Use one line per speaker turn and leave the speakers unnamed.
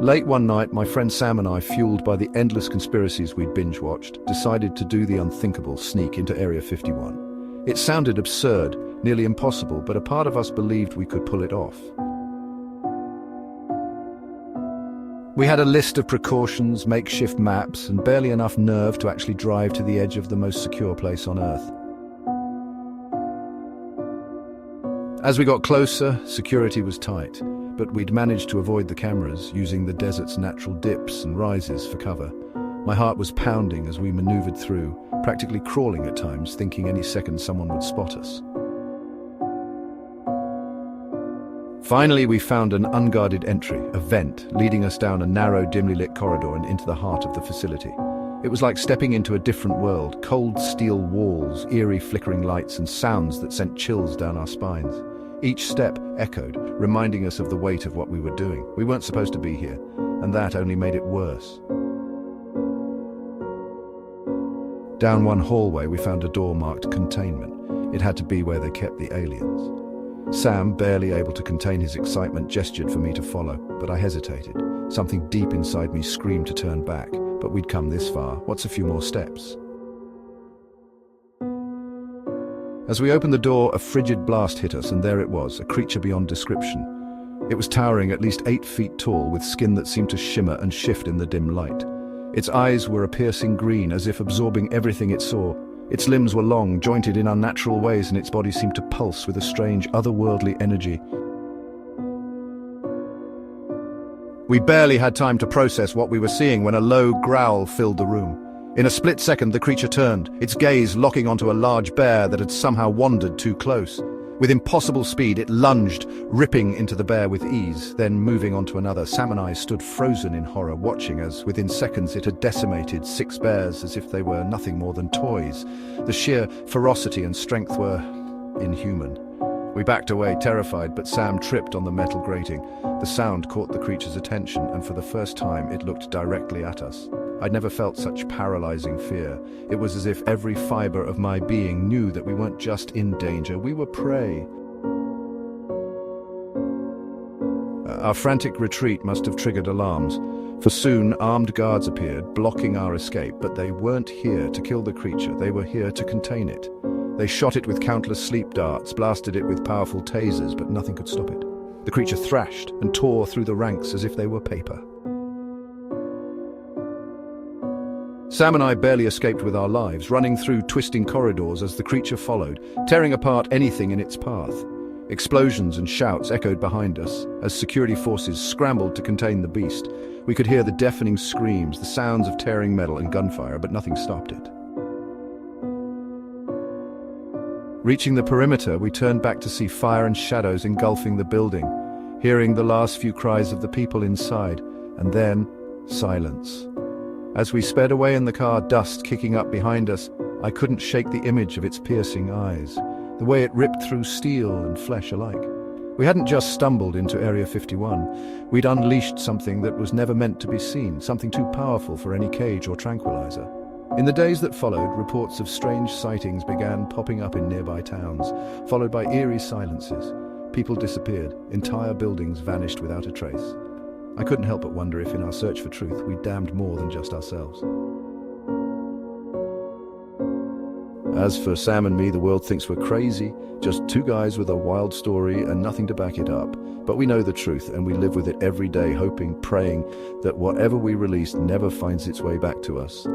Late one night, my friend Sam and I, fueled by the endless conspiracies we'd binge-watched, decided to do the unthinkable, sneak into Area 51. It sounded absurd, nearly impossible, but a part of us believed we could pull it off. We had a list of precautions, makeshift maps, and barely enough nerve to actually drive to the edge of the most secure place on Earth. As we got closer, security was tight, but we'd managed to avoid the cameras, using the desert's natural dips and rises for cover. My heart was pounding as we maneuvered through, practically crawling at times, thinking any second someone would spot us. Finally, we found an unguarded entry, a vent, leading us down a narrow, dimly lit corridor and into the heart of the facility. It was like stepping into a different world, cold steel walls, eerie flickering lights, and sounds that sent chills down our spines. Each step echoed, reminding us of the weight of what we were doing. We weren't supposed to be here, and that only made it worse. Down one hallway, we found a door marked containment. It had to be where they kept the aliens. Sam, barely able to contain his excitement, gestured for me to follow, but I hesitated. Something deep inside me screamed to turn back, but we'd come this far. What's a few more steps? As we opened the door, a frigid blast hit us, and there it was, a creature beyond description. It was towering at least 8 feet tall, with skin that seemed to shimmer and shift in the dim light. Its eyes were a piercing green, as if absorbing everything it saw. Its limbs were long, jointed in unnatural ways, and its body seemed to pulse with a strange, otherworldly energy. We barely had time to process what we were seeing when a low growl filled the room. In a split second, the creature turned, its gaze locking onto a large bear that had somehow wandered too close. With impossible speed, it lunged, ripping into the bear with ease, then moving onto another. Sam and I stood frozen in horror, watching as, within seconds, it had decimated 6 bears as if they were nothing more than toys. The sheer ferocity and strength were inhuman. We backed away, terrified, but Sam tripped on the metal grating. The sound caught the creature's attention, and for the first time, it looked directly at us. I'd never felt such paralyzing fear. It was as if every fiber of my being knew that we weren't just in danger, we were prey. Our frantic retreat must have triggered alarms, for soon armed guards appeared, blocking our escape, but they weren't here to kill the creature, they were here to contain it. They shot it with countless sleep darts, blasted it with powerful tasers, but nothing could stop it. The creature thrashed and tore through the ranks as if they were paper. Sam and I barely escaped with our lives, running through twisting corridors as the creature followed, tearing apart anything in its path. Explosions and shouts echoed behind us as security forces scrambled to contain the beast. We could hear the deafening screams, the sounds of tearing metal and gunfire, but nothing stopped it. Reaching the perimeter, we turned back to see fire and shadows engulfing the building, hearing the last few cries of the people inside, and then silence. As we sped away in the car, dust kicking up behind us, I couldn't shake the image of its piercing eyes, the way it ripped through steel and flesh alike. We hadn't just stumbled into Area 51, we'd unleashed something that was never meant to be seen, something too powerful for any cage or tranquilizer. In the days that followed, reports of strange sightings began popping up in nearby towns, followed by eerie silences. People disappeared, entire buildings vanished without a trace. I couldn't help but wonder if in our search for truth we damned more than just ourselves. As for Sam and me, the world thinks we're crazy, just 2 guys with a wild story and nothing to back it up. But we know the truth and we live with it every day, hoping, praying that whatever we release never finds its way back to us.